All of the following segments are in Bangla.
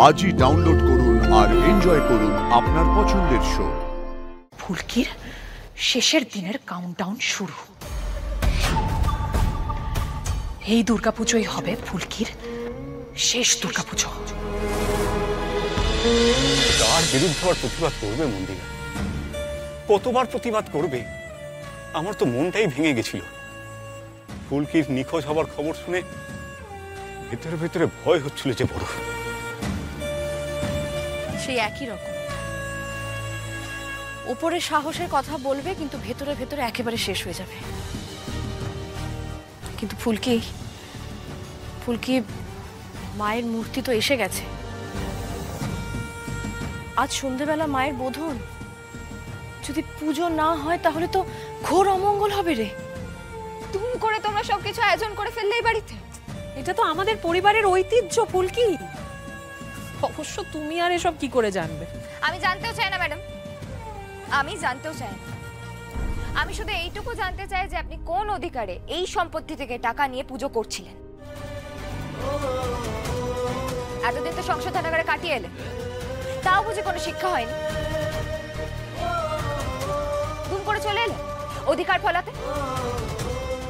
আজই ডাউনলোড করুন আর এনজয় করুন আপনার পছন্দের শো। ফুলকির শেষের দিনের কাউন্টডাউন শুরু। এই দুর্গাপুজোই হবে ফুলকির শেষ দুর্গাপুজো। তার বিরুদ্ধে আর প্রতিবাদ করবে মন্দিরা? কতবার প্রতিবাদ করবে? আমার তো মনটাই ভেঙে গেছিল। ফুলকির নিখোঁজ হবার খবর শুনে ভেতরে ভেতরে ভয় হচ্ছিল যে বড়। সেই একই রকম উপরে সাহসের কথা বলবে, কিন্তু ভেতরে ভেতরে একেবারে শেষ হয়ে যাবে। কিন্তু ফুলকি মায়ের মূর্তি তো এসে গেছে। আজ সন্ধ্যেবেলা মায়ের বোধন, যদি পুজো না হয় তাহলে তো ঘোর অমঙ্গল হবে রে। তুম করে তোমরা সবকিছু আয়োজন করে ফেললে এই বাড়িতে। এটা তো আমাদের পরিবারের ঐতিহ্য ফুলকি। অবশ্য তুমি আর এসব কি করে জানবে? আমি জানতেও চাই না ম্যাডাম, আমি জানতেও চাই না। আমি শুধু এইটুকু জানতে চাই যে আপনি কোন অধিকারে এই সম্পত্তি থেকে টাকা নিয়ে পুজো করছিলেন। এতদিন তো সংশোধনাগারে কাটিয়ে এলেন, তাও বুঝে কোনো শিক্ষা হয়নি। দুম করে চলে এলেন অধিকার ফলাতে।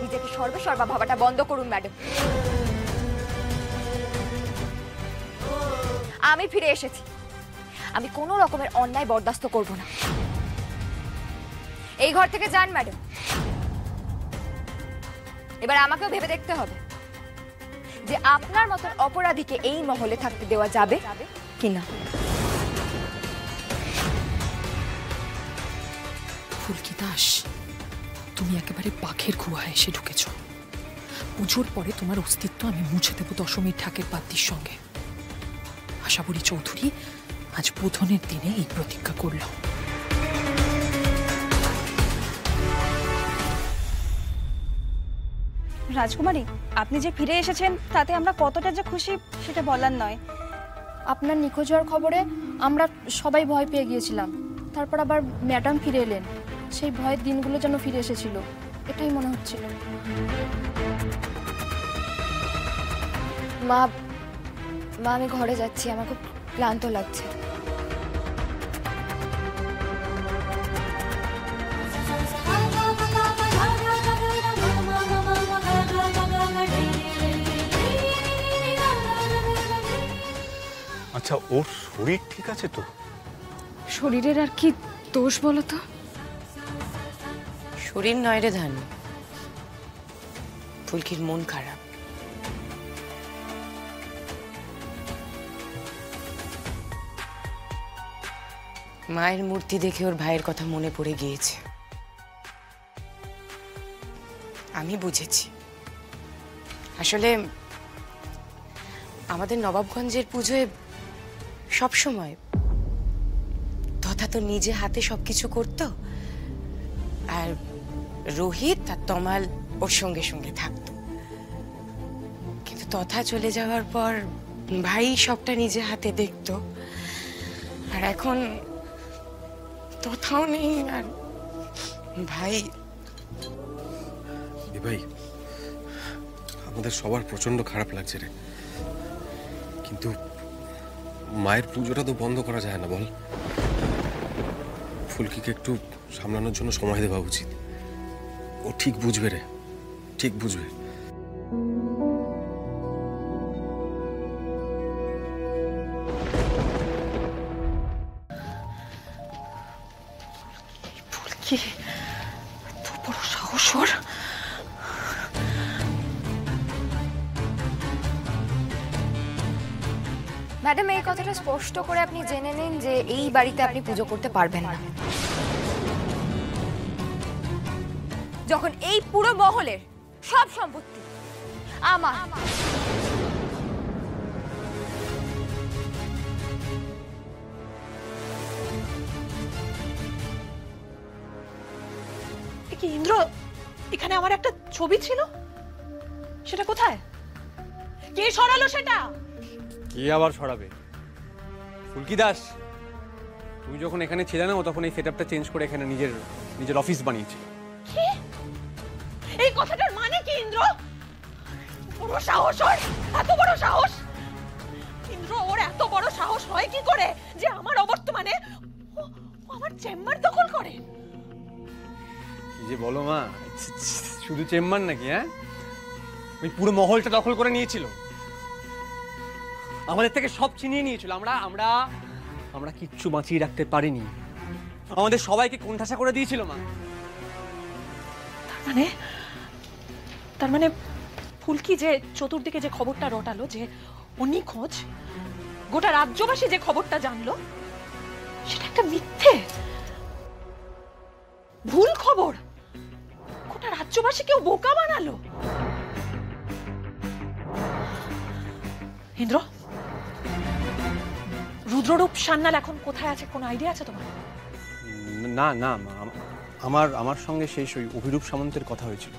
নিজেকে সর্বসর্বা ভাবাটা বন্ধ করুন ম্যাডাম। আমি ফিরে এসেছি, আমি কোনো রকমের অন্যায় বরদাস্ত করব না। এই ঘর থেকে যান ম্যাডাম। এবার আমাকেও ভেবে দেখতে হবে যে আপনার মতন অপরাধীকে এই মহলে থাকতে দেওয়া যাবে কিনা। ফুলকি দাস, তুমি একেবারে বাঘের গুহায় এসে ঢুকেছ। পুজোর পরে তোমার অস্তিত্ব আমি মুছে দেব দশমীর ঠাকের পাত্রীর সঙ্গে। আশাবরী চৌধুরী আজ বোধনের দিনে এই প্রতিজ্ঞা করল। রাজকুমারী, আপনি যে ফিরে এসেছেন তাতে আমরা কতটা যে খুশি সেটা বলার নয়। আপনার নিখোঁজ হওয়ার খবরে আমরা সবাই ভয় পেয়ে গিয়েছিলাম। তারপর আবার ম্যাডাম ফিরে এলেন, সেই ভয়ের দিনগুলো যেন ফিরে এসেছিল, এটাই মনে হচ্ছিল। মা আমি ঘরে যাচ্ছি, আমার খুব ক্লান্ত লাগছে। আচ্ছা, ওর শরীর ঠিক আছে তো? শরীরের আর কি দোষ বলো তো? শরীর নয় রে ধান, ফুলকির মন খারাপ। মায়ের মূর্তি দেখে ওর ভাইয়ের কথা মনে পড়ে গিয়েছে। আমি বুঝেছি, আসলে আমাদের নবাবগঞ্জের পুজোয় সবসময় তথা তো নিজে হাতে সবকিছু করত, আর রোহিত আর তমাল ওর সঙ্গে সঙ্গে থাকতো। কিন্তু তথা চলে যাওয়ার পর ভাই সবটা নিজে হাতে দেখতো, আর এখন তথাও নেই আর ভাই। ভাই, আমাদের সবার প্রচন্ড খারাপ লাগছে রে, কিন্তু মায়ের পুজোটা তো বন্ধ করা যায় না বল। ফুলকিকে একটু সামলানোর জন্য সময় দেওয়া উচিত। ও ঠিক বুঝবে রে, ঠিক বুঝবে। ফুলকি, এত বড় সাহস ওর! ম্যাডাম, এই কথাটা স্পষ্ট করে আপনি জেনে নিন যে এই বাড়িতে আপনি পুজো করতে পারবেন না। যখন এই পুরো মহলের সব সম্পত্তি আমার। কি ইন্দ্র, এখানে আমার একটা ছবি ছিল, সেটা কোথায়? কে সরালো সেটা? কে আবার সরাবে? ফুলকি দাস, তুমি যখন এখানে ছিলে না, ও তখন এই সেটআপটা চেঞ্জ করে এখানে নিজের অফিস বানিয়েছে। এই কথাটার মানে কি ইন্দ্র? বড় সাহস ওর, এত বড় সাহস! ইন্দ্র, ওর এত বড় সাহস! হয় কি করে যে আমার অবর্তমানে ও আমার চেম্বার দখল করে? কি যে বলো মা, শুধু চেম্বার নাকি? হ্যাঁ, ওই পুরো মহলটা দখল করে নিয়েছিল, আমাদের থেকে সব ছিনিয়ে নিয়েছিল। আমরা আমরা আমরা কিচ্ছু বাঁচিয়ে রাখতে পারিনি, আমাদের সবাইকে কোণঠাসা করে দিয়েছিল মা। তার মানে ফুলকি যে চতুর্দিকে যে খবরটা রটালো যে উনি খোঁজ, গোটা রাজ্যবাসী যে খবরটা জানলো, সেটা একটা মিথ্যে, ভুল খবর। গোটা রাজ্যবাসীকেও বোকা বানালো। ইন্দ্র, রুদ্ররূপ সান্যাল এখন কোথায় আছে, কোনো আইডিয়া আছে তোমার? না না মা, আমার সঙ্গে শেষ ওই অভিরূপ সামন্তের কথা হয়েছিল।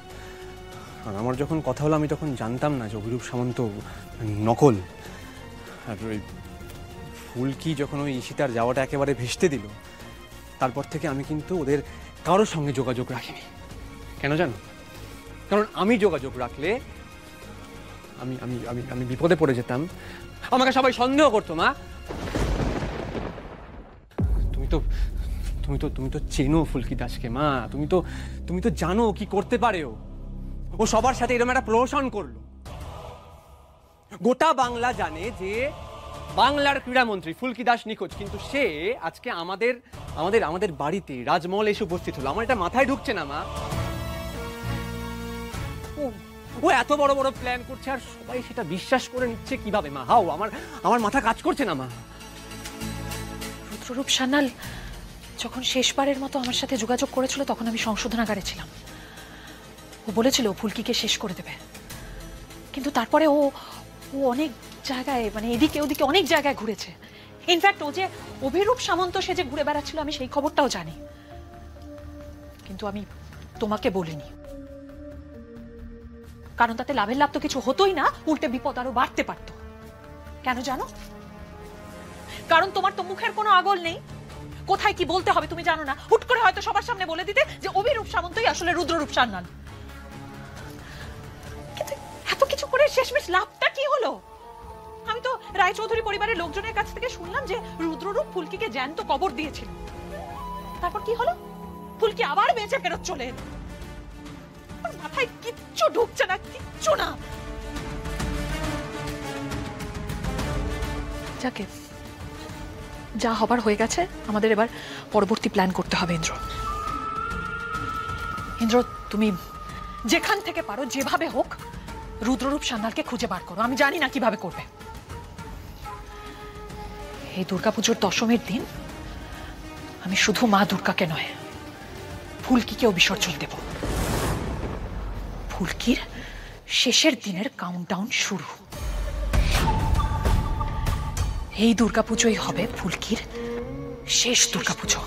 আর আমার যখন কথা হলো আমি তখন জানতাম না যে অভিরূপ সামন্ত নকল। আর ওই ফুলকি যখন ওই ঈশিতার যাওয়াটা একেবারে ভেস্তে দিল, তারপর থেকে আমি কিন্তু ওদের কারোর সঙ্গে যোগাযোগ রাখিনি। কেন জানো? কারণ আমি যোগাযোগ রাখলে আমি আমি আমি আমি বিপদে পড়ে যেতাম, আমাকে সবাই সন্দেহ করতো মা। তুমি তো চেনো ফুলকি দাসকে মা, তুমি তো জানো কি করতে পারে ও সবার সাথে এরকম একটা প্রহসন করলো। গোটা বাংলা জানে যে বাংলার ক্রীড়ামন্ত্রী ফুলকি দাস নিখোঁজ, কিন্তু সে আজকে আমাদের আমাদের আমাদের বাড়িতে রাজমহলে এসে উপস্থিত হলো। আমার এটা মাথায় ঢুকছে না মা। ও এত বড় বড় প্ল্যান করছে আর সবাই সেটা বিশ্বাস করে নিচ্ছে কিভাবে মা? হাও, আমার মাথা কাজ করছে না মা। রুদ্ররূপ সান্যাল যখন শেষবারের মতো আমার সাথে যোগাযোগ করেছিল তখন আমি সংশোধনাগারে ছিলাম। ও বলেছিল ফুলকিকে শেষ করে দেবে, কিন্তু তারপরে ও অনেক জায়গায়, মানে এদিকে ওদিকে অনেক জায়গায় ঘুরেছে। ইনফ্যাক্ট ও যে অভিরূপ সামন্ত সে যে ঘুরে বেড়াচ্ছিল আমি সেই খবরটাও জানি, কিন্তু আমি তোমাকে বলিনি। কারণ তাতে লাভের লাভ তো কিছু হতোই না, উল্টে বিপদ আরো বাড়তে পারতো। কেন জানো? কারণ তোমার তো মুখের কোনো আগল নেই, কোথায় কি বলতে হবে তুমি জানো না। হুট করে হয়তো সবার সামনে বলে দিতে যে অভিরূপ সামন্তই আসলে রুদ্ররূপ সান্যাল। কিন্তু এত কিছু করে শেষমেশ লাভটা কি হলো? আমি তো রায়চৌধুরী পরিবারের লোকজনের কাছ থেকে শুনলাম যে রুদ্ররূপ ফুলকিকে জ্যান্ত কবর দিয়েছিল। তারপর কি হলো? ফুলকি আবার বেঁচে ফেরত চলে এলো। মাথায় কিচ্ছু ঢুকছে না, কিচ্ছু না। যাকে যা হবার হয়ে গেছে, আমাদের এবার পরবর্তী প্ল্যান করতে হবে। ইন্দ্র, তুমি যেখান থেকে পারো যেভাবে হোক রুদ্ররূপ সান্যালকে খুঁজে বার করো। আমি জানি না কিভাবে করবে। এই দুর্গাপুজোর দশমীর দিন আমি শুধু মা দুর্গাকে নয়, ফুলকিকেও বিসর্জন দেব। ফুলকির শেষের দিনের কাউন্টডাউন শুরু। এই দুর্গাপুজোই হবে ফুলকির শেষ দুর্গাপুজো।